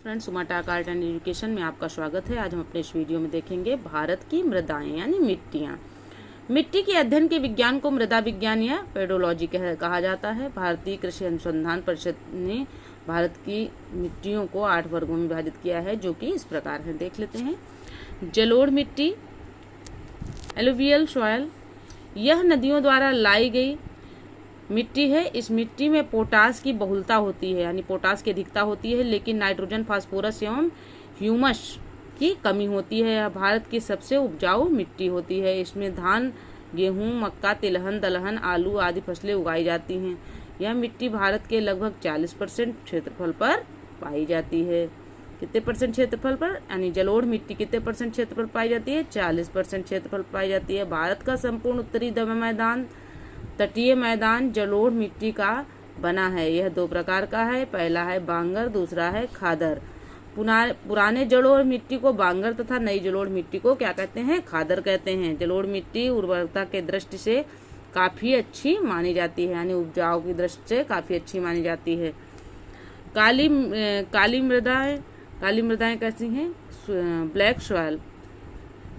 Friends, Uma talk art and education में आपका स्वागत है। आज हम अपने इस वीडियो में देखेंगे भारत की मृदाएं यानी मिट्टियाँ। मिट्टी के अध्ययन के विज्ञान को मृदा विज्ञान या पेडोलॉजी कहा जाता है। भारतीय कृषि अनुसंधान परिषद ने भारत की मिट्टियों को 8 वर्गों में विभाजित किया है, जो कि इस प्रकार है। देख लेते हैं। जलोढ़ मिट्टी, एलुवियल सॉयल, यह नदियों द्वारा लाई गई मिट्टी है। इस मिट्टी में पोटास की बहुलता होती है, यानी पोटास की अधिकता होती है, लेकिन नाइट्रोजन, फास्फोरस एवं ह्यूमस की कमी होती है। यह भारत की सबसे उपजाऊ मिट्टी होती है। इसमें धान, गेहूं, मक्का, तिलहन, दलहन, आलू आदि फसलें उगाई जाती हैं। यह मिट्टी भारत के लगभग 40% क्षेत्रफल पर पाई जाती है। कितने परसेंट क्षेत्रफल पर, यानी जलोढ़ मिट्टी कितने परसेंट क्षेत्रफल पाई जाती है? 40% क्षेत्रफल पाई जाती है। भारत का संपूर्ण उत्तरी मैदान तटीय मैदान जलोढ़ मिट्टी का बना है। यह 2 प्रकार का है। पहला है बांगर, दूसरा है खादर। पुराने जलोढ़ मिट्टी को बांगर तथा नई जलोढ़ मिट्टी को क्या कहते हैं? खादर कहते हैं। जलोढ़ मिट्टी उर्वरता के दृष्टि से काफी अच्छी मानी जाती है, यानी उपजाऊ की दृष्टि से काफी अच्छी मानी जाती है। काली मृदाएं कैसी हैं? Black soil.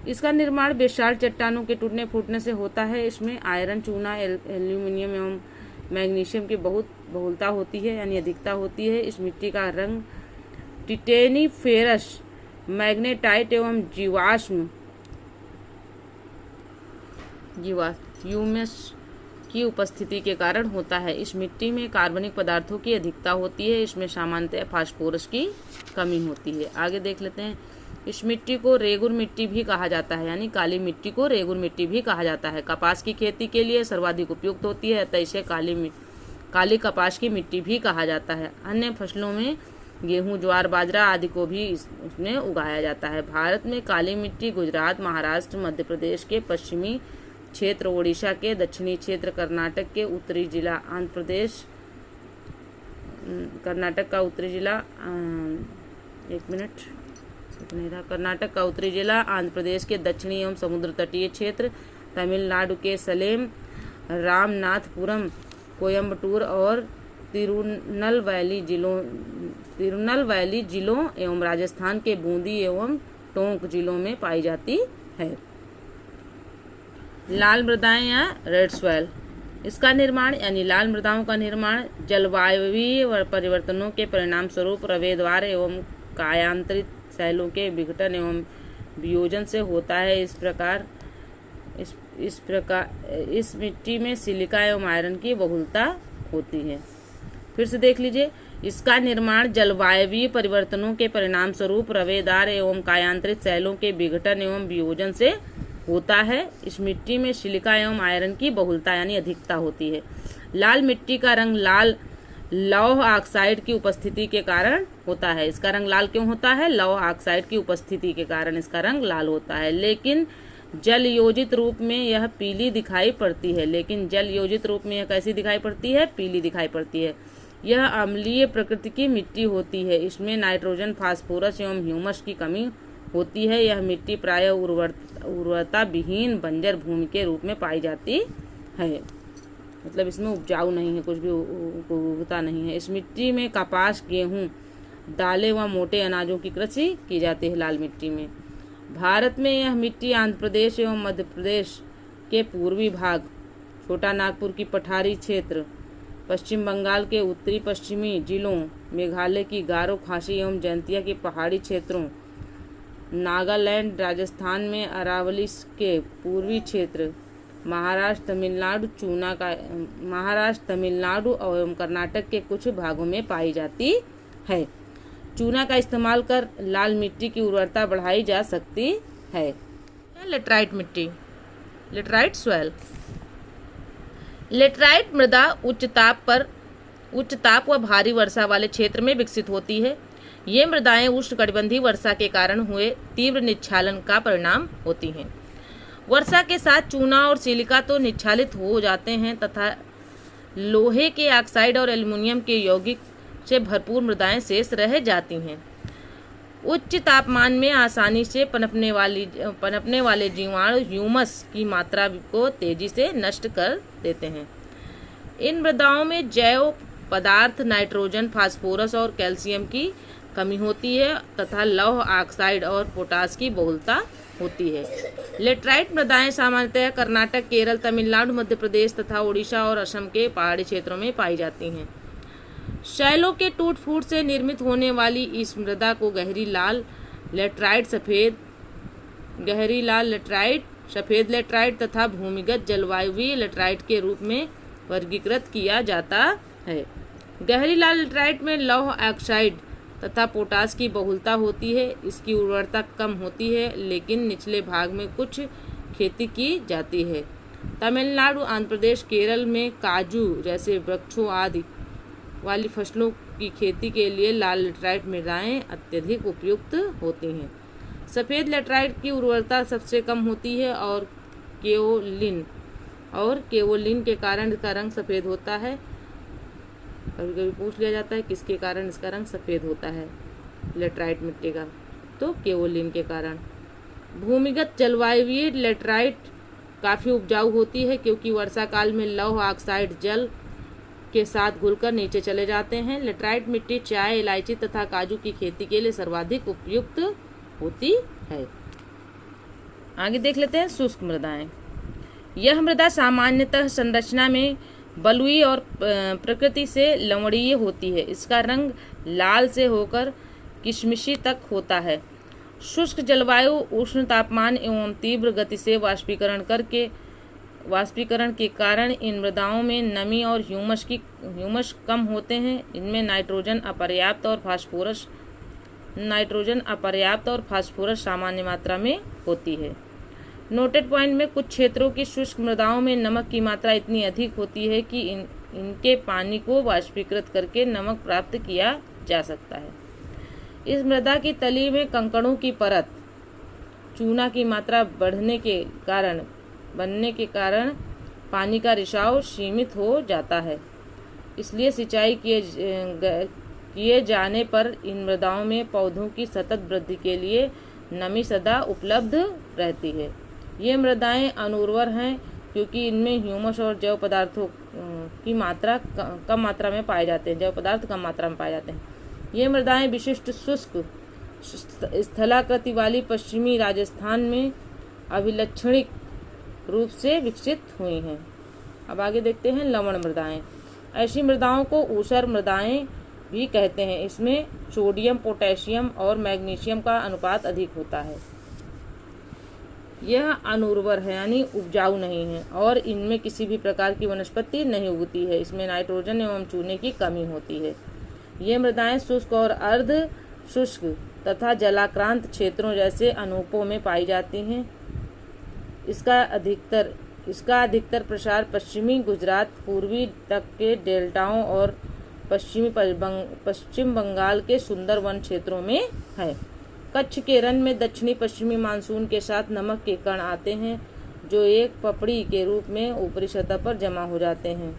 इसका निर्माण विशाल चट्टानों के टूटने फूटने से होता है। इसमें आयरन, चूना, एल्यूमिनियम एवं मैग्नीशियम की बहुत बहुलता होती है, यानी अधिकता होती है। इस मिट्टी का रंग टिटेनिफेरस, मैग्नेटाइट एवं ह्यूमस की उपस्थिति के कारण होता है। इस मिट्टी में कार्बनिक पदार्थों की अधिकता होती है। इसमें सामान्यतः फास्फोरस की कमी होती है। आगे देख लेते हैं। इस मिट्टी को रेगुर मिट्टी भी कहा जाता है, यानी काली मिट्टी को रेगुर मिट्टी भी कहा जाता है। कपास की खेती के लिए सर्वाधिक उपयुक्त होती है, अतः इसे काली कपास की मिट्टी भी कहा जाता है। अन्य फसलों में गेहूं, ज्वार, बाजरा आदि को भी इसमें उगाया जाता है। भारत में काली मिट्टी गुजरात, महाराष्ट्र, मध्य प्रदेश के पश्चिमी क्षेत्र, ओडिशा के दक्षिणी क्षेत्र, कर्नाटक का उत्तरी जिला, कर्नाटक का उत्तरी जिला, आंध्र प्रदेश के दक्षिणी एवं समुद्र तटीय क्षेत्र, तमिलनाडु के सलेम, रामनाथपुरम, कोयम्बटूर और तिरुनलवैली जिलों एवं राजस्थान के बूंदी एवं टोंक जिलों में पाई जाती है। लाल मृदाएं या रेड सॉयल। इसका निर्माण, यानी लाल मृदाओं का निर्माण जलवायवीय परिवर्तनों के परिणाम स्वरूप रवेद्वार एवं कायांतरित सैलों के विघटन एवं वियोजन से होता है। इस मिट्टी में सिलिका एवं आयरन की बहुलता होती है। फिर से देख लीजिए। इसका निर्माण जलवायवीय परिवर्तनों के परिणाम स्वरूप रवेदार एवं कायांतरित सैलों के विघटन एवं वियोजन से होता है। इस मिट्टी में सिलिका एवं आयरन की बहुलता यानी अधिकता होती है। लाल मिट्टी का रंग लाल लौह ऑक्साइड की उपस्थिति के कारण होता है। इसका रंग लाल क्यों होता है? लौह ऑक्साइड की उपस्थिति के कारण इसका रंग लाल होता है। लेकिन जल योजित रूप में यह पीली दिखाई पड़ती है। कैसी दिखाई पड़ती है? पीली दिखाई पड़ती है। यह अम्लीय प्रकृति की मिट्टी होती है। इसमें नाइट्रोजन, फास्फोरस एवं ह्यूमस की कमी होती है। यह मिट्टी प्रायः उर्वरता विहीन बंजर भूमि के रूप में पाई जाती है, मतलब इसमें उपजाऊ नहीं है, कुछ भी उगता नहीं है। इस मिट्टी में कपास, गेहूं, दालें व मोटे अनाजों की कृषि की जाती है। लाल मिट्टी में भारत में यह मिट्टी आंध्र प्रदेश एवं मध्य प्रदेश के पूर्वी भाग, छोटा नागपुर की पठारी क्षेत्र, पश्चिम बंगाल के उत्तरी पश्चिमी जिलों, मेघालय की गारो, खासी एवं जयंतिया के पहाड़ी क्षेत्रों, नागालैंड, राजस्थान में अरावली के पूर्वी क्षेत्र, महाराष्ट्र, तमिलनाडु एवं कर्नाटक के कुछ भागों में पाई जाती है। चूना का इस्तेमाल कर लाल मिट्टी की उर्वरता बढ़ाई जा सकती है। लेटराइट मिट्टी, लेटराइट सॉयल। लेटराइट मृदा उच्च ताप व भारी वर्षा वाले क्षेत्र में विकसित होती है। ये मृदाएं उष्णकटिबंधीय वर्षा के कारण हुए तीव्र निच्छालन का परिणाम होती हैं। वर्षा के साथ चूना और सिलिका तो निच्छालित हो जाते हैं तथा लोहे के ऑक्साइड और एल्युमिनियम के यौगिक से भरपूर मृदाएं शेष रह जाती हैं। उच्च तापमान में आसानी से पनपने वाले जीवाणु ह्यूमस की मात्रा को तेजी से नष्ट कर देते हैं। इन मृदाओं में जैव पदार्थ नाइट्रोजन, फास्फोरस और कैल्शियम की कमी होती है तथा लौह ऑक्साइड और पोटास की बहुलता होती है। लेटराइट मृदाएं सामान्यतः कर्नाटक, केरल, तमिलनाडु, मध्य प्रदेश तथा ओडिशा और असम के पहाड़ी क्षेत्रों में पाई जाती हैं। शैलों के टूट फूट से निर्मित होने वाली इस मृदा को गहरी लाल लेटराइट, सफेद लेटराइट तथा भूमिगत जलवायवीय लेटराइट के रूप में वर्गीकृत किया जाता है। गहरी लाल लेटराइट में लौह ऑक्साइड तथा पोटास की बहुलता होती है। इसकी उर्वरता कम होती है, लेकिन निचले भाग में कुछ खेती की जाती है। तमिलनाडु, आंध्र प्रदेश, केरल में काजू जैसे वृक्षों आदि वाली फसलों की खेती के लिए लाल लेटराइट मृदाएं अत्यधिक उपयुक्त होती हैं। सफ़ेद लेटराइट की उर्वरता सबसे कम होती है और केओलिन के कारण इसका रंग सफ़ेद होता है। कभी कभी पूछ लिया जाता है किसके कारण इसका रंग सफ़ेद होता है लेटराइट मिट्टी का, तो केओलिन के कारण। भूमिगत जलवायवीय लेटराइट काफ़ी उपजाऊ होती है क्योंकि वर्षा काल में लौह ऑक्साइड जल के साथ घुलकर नीचे चले जाते हैं। लेटराइट मिट्टी चाय, इलायची तथा काजू की खेती के लिए सर्वाधिक उपयुक्त होती है। आगे देख लेते हैं शुष्क मृदाएं। यह मृदा सामान्यतः संरचना में बलुई और प्रकृति से लवणीय होती है। इसका रंग लाल से होकर किशमिशी तक होता है। शुष्क जलवायु, उष्ण तापमान एवं तीव्र गति से वाष्पीकरण के कारण इन मृदाओं में नमी और ह्यूमस कम होते हैं। इनमें नाइट्रोजन अपर्याप्त और फास्फोरस सामान्य मात्रा में होती है। नोटेड पॉइंट में कुछ क्षेत्रों की शुष्क मृदाओं में नमक की मात्रा इतनी अधिक होती है कि इनके पानी को वाष्पीकृत करके नमक प्राप्त किया जा सकता है। इस मृदा की तली में कंकड़ों की परत, चूना की मात्रा बनने के कारण पानी का रिसाव सीमित हो जाता है। इसलिए सिंचाई किए जाने पर इन मृदाओं में पौधों की सतत वृद्धि के लिए नमी सदा उपलब्ध रहती है। ये मृदाएं अनुर्वर हैं क्योंकि इनमें ह्यूमस और जैव पदार्थों की मात्रा कम मात्रा में पाए जाते हैं। ये मृदाएं विशिष्ट शुष्क स्थलाकृति वाली पश्चिमी राजस्थान में अभिलक्षणिक रूप से विकसित हुई हैं। अब आगे देखते हैं लवण मृदाएं। ऐसी मृदाओं को ऊसर मृदाएं भी कहते हैं। इसमें सोडियम, पोटेशियम और मैग्नीशियम का अनुपात अधिक होता है। यह अनुर्वर है यानी उपजाऊ नहीं है और इनमें किसी भी प्रकार की वनस्पति नहीं उगती है। इसमें नाइट्रोजन एवं चूने की कमी होती है। ये मृदाएं शुष्क और अर्ध शुष्क तथा जलाक्रांत क्षेत्रों जैसे अनूपों में पाई जाती हैं। इसका अधिकतर प्रसार पश्चिमी गुजरात, पूर्वी तक के डेल्टाओं और पश्चिम बंगाल के सुंदर वन क्षेत्रों में है। कच्छ के रण में दक्षिणी पश्चिमी मानसून के साथ नमक के कण आते हैं जो एक पपड़ी के रूप में ऊपरी सतह पर जमा हो जाते हैं।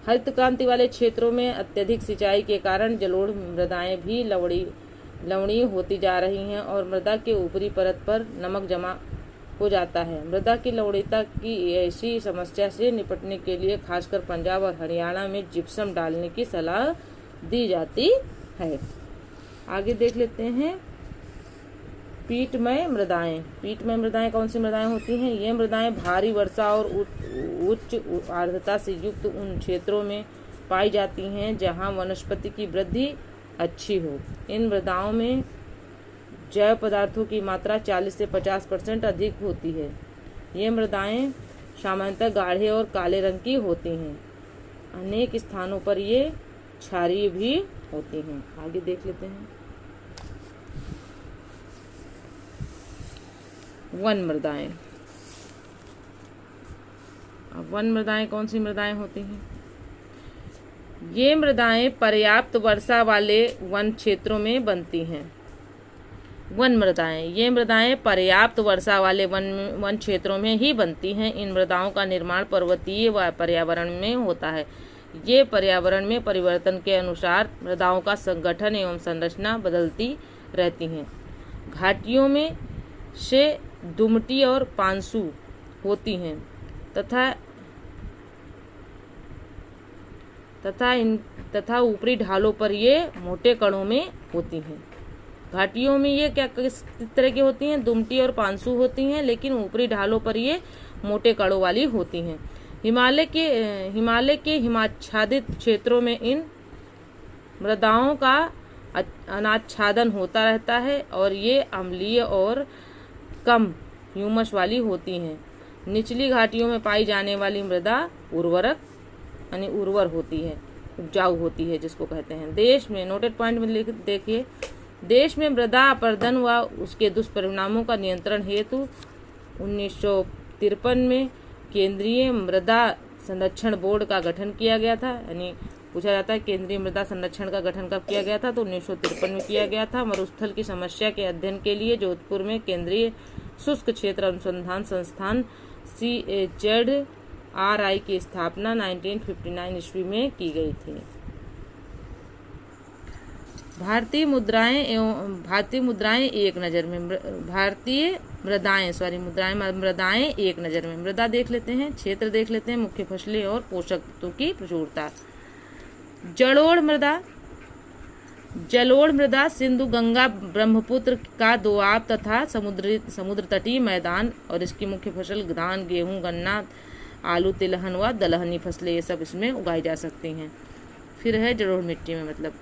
हरित क्रांति वाले क्षेत्रों में अत्यधिक सिंचाई के कारण जलोढ़ मृदाएं भी लवणीय होती जा रही हैं और मृदा के ऊपरी परत पर नमक जमा हो जाता है। मृदा की लवणीयता की ऐसी समस्या से निपटने के लिए खासकर पंजाब और हरियाणा में जिप्सम डालने की सलाह दी जाती है। आगे देख लेते हैं पीटमय मृदाएं कौन सी मृदाएं होती हैं? ये मृदाएं भारी वर्षा और उच्च आर्द्रता से युक्त उन क्षेत्रों में पाई जाती हैं जहां वनस्पति की वृद्धि अच्छी हो। इन मृदाओं में जैव पदार्थों की मात्रा 40 से 50% अधिक होती है। ये मृदाएं सामान्यतः गाढ़े और काले रंग की होती हैं। अनेक स्थानों पर ये क्षारीय भी होती हैं। आगे देख लेते हैं वन मृदाएं। अब वन मृदाएं कौन सी मृदाएं होती हैं? ये मृदाएं पर्याप्त वर्षा वाले वन क्षेत्रों में बनती हैं। वन मृदाएं, ये मृदाएं पर्याप्त वर्षा वाले वन क्षेत्रों में ही बनती हैं। इन मृदाओं का निर्माण पर्वतीय व पर्यावरण में होता है। ये पर्यावरण में परिवर्तन के अनुसार मृदाओं का संगठन एवं संरचना बदलती रहती हैं। घाटियों में से दुमटी और पांसू होती हैं तथा ऊपरी ढालों पर ये मोटे कणों में होती हैं। घाटियों में ये क्या किस तरह की होती हैं, दुमटी और पांसू होती हैं, लेकिन ऊपरी ढालों पर ये मोटे कड़ों वाली होती हैं। हिमालय के हिमाच्छादित क्षेत्रों में इन मृदाओं का अनाच्छादन होता रहता है और ये अम्लीय और कम ह्यूमस वाली होती हैं। निचली घाटियों में पाई जाने वाली मृदा उर्वर होती है, उपजाऊ होती है, जिसको कहते हैं। देश में नोटेड पॉइंट में देखिए, देश में मृदा अपरदन व उसके दुष्परिणामों का नियंत्रण हेतु 1953 में केंद्रीय मृदा संरक्षण बोर्ड का गठन किया गया था। यानी पूछा जाता है केंद्रीय मृदा संरक्षण का गठन कब किया गया था, तो 1953 में किया गया था। मरुस्थल की समस्या के अध्ययन के लिए जोधपुर में केंद्रीय शुष्क क्षेत्र अनुसंधान संस्थान CHZRI की स्थापना 1959 ईस्वी में की गई थी। भारतीय मुद्राएं एक नज़र में, मृदाएं एक नज़र में। मृदा देख लेते हैं, क्षेत्र देख लेते हैं, मुख्य फसलें और पोषक तत्वों की प्रचुरता। जलोढ़ मृदा सिंधु गंगा ब्रह्मपुत्र का दोआब तथा समुद्र तटीय मैदान, और इसकी मुख्य फसल धान, गेहूं, गन्ना, आलू, तिलहन व दलहनी फसलें, ये सब इसमें उगाई जा सकती हैं। फिर है जलोढ़ मिट्टी में, मतलब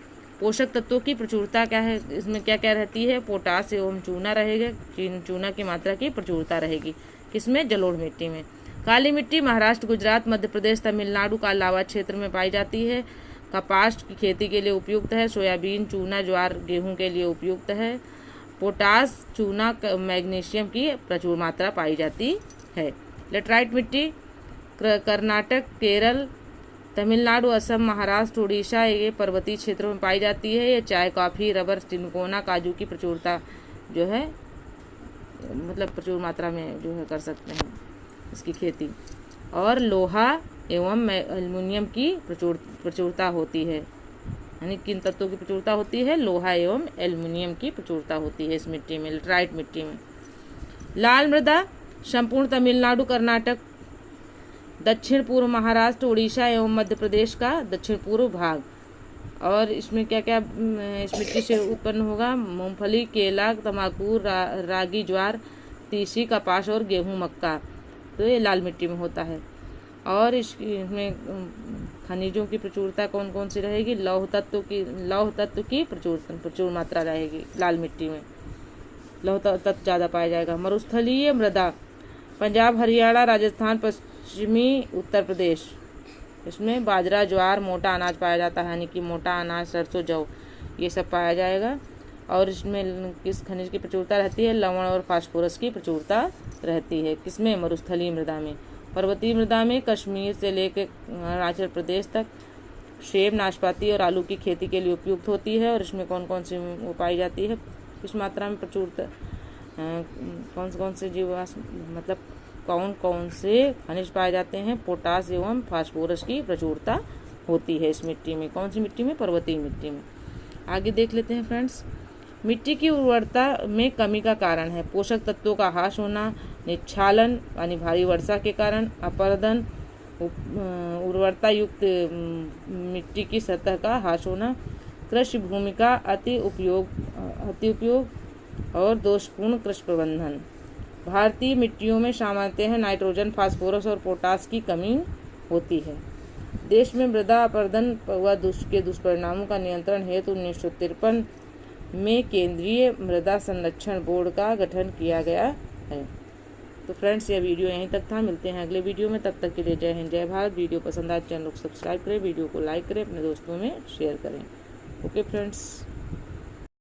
पोषक तत्वों की प्रचुरता क्या है, इसमें क्या क्या रहती है, पोटास एवं चूना रहेगा, चूना की मात्रा की प्रचुरता रहेगी। किसमें, जलोढ़ मिट्टी में। काली मिट्टी महाराष्ट्र, गुजरात, मध्य प्रदेश, तमिलनाडु का लावा क्षेत्र में पाई जाती है। कपास की खेती के लिए उपयुक्त है। सोयाबीन, चूना, ज्वार, गेहूं के लिए उपयुक्त है। पोटास, चूना, मैग्नीशियम की प्रचुर मात्रा पाई जाती है। लेटराइट मिट्टी कर्नाटक, केरल, तमिलनाडु, असम, महाराष्ट्र, उड़ीसा, ये पर्वतीय क्षेत्रों में पाई जाती है। ये चाय, कॉफी, रबर, चिनकोना, काजू की प्रचुरता जो है, मतलब प्रचुर मात्रा में जो है कर सकते हैं इसकी खेती। और लोहा एवं एल्युमिनियम की प्रचुरता होती है। यानी किन तत्वों की प्रचुरता होती है, लोहा एवं एल्युमिनियम की प्रचुरता होती है इस मिट्टी में, लेटराइट मिट्टी में। लाल मृदा संपूर्ण तमिलनाडु, कर्नाटक, दक्षिण पूर्व महाराष्ट्र, उड़ीसा एवं मध्य प्रदेश का दक्षिण पूर्व भाग। और इसमें क्या क्या इस मिट्टी से उत्पन्न होगा, मूंगफली, केला, तंबाकू, रागी, ज्वार, तीसी, कपास और गेहूं, मक्का, तो ये लाल मिट्टी में होता है। और इसमें खनिजों की प्रचुरता कौन कौन सी रहेगी, लौह तत्व की प्रचुर मात्रा रहेगी लाल मिट्टी में, लौह तत्व ज़्यादा पाया जाएगा। मरुस्थलीय मृदा पंजाब, हरियाणा, राजस्थान, पश्चिमी उत्तर प्रदेश, इसमें बाजरा, ज्वार, मोटा अनाज पाया जाता है, यानी कि मोटा अनाज, सरसों, जौ, ये सब पाया जाएगा। और इसमें किस खनिज की प्रचुरता रहती है, लवण और फास्फोरस की प्रचुरता रहती है। किसमें, मरुस्थलीय मृदा में। पर्वतीय मृदा में कश्मीर से लेकर अरुणाचल प्रदेश तक सेब, नाशपाती और आलू की खेती के लिए उपयुक्त होती है। और इसमें कौन कौन सी वो पाई जाती है, किस मात्रा में प्रचुरता, कौन से जीवाश्म, मतलब कौन कौन से खनिज पाए जाते हैं, पोटास एवं फास्फोरस की प्रचुरता होती है इस मिट्टी में। कौन सी मिट्टी में, पर्वतीय मिट्टी में। आगे देख लेते हैं फ्रेंड्स, मिट्टी की उर्वरता में कमी का कारण है पोषक तत्वों का ह्रास होना, निच्छालन यानी भारी वर्षा के कारण, अपरदन, उर्वरता युक्त मिट्टी की सतह का ह्रास होना, कृषि भूमि का अति उपयोग और दोषपूर्ण कृषि प्रबंधन। भारतीय मिट्टियों में सामान्यतः नाइट्रोजन, फास्फोरस और पोटास की कमी होती है। देश में मृदा अपरदन व के दुष्परिणामों का नियंत्रण हेतु 1953 में केंद्रीय मृदा संरक्षण बोर्ड का गठन किया गया है। तो फ्रेंड्स, यह वीडियो यहीं तक था। मिलते हैं अगले वीडियो में, तब तक के लिए जय हिंद, जय भारत। वीडियो पसंद आए चैनल को सब्सक्राइब करें, वीडियो को लाइक करें, अपने दोस्तों में शेयर करें। Okay friends.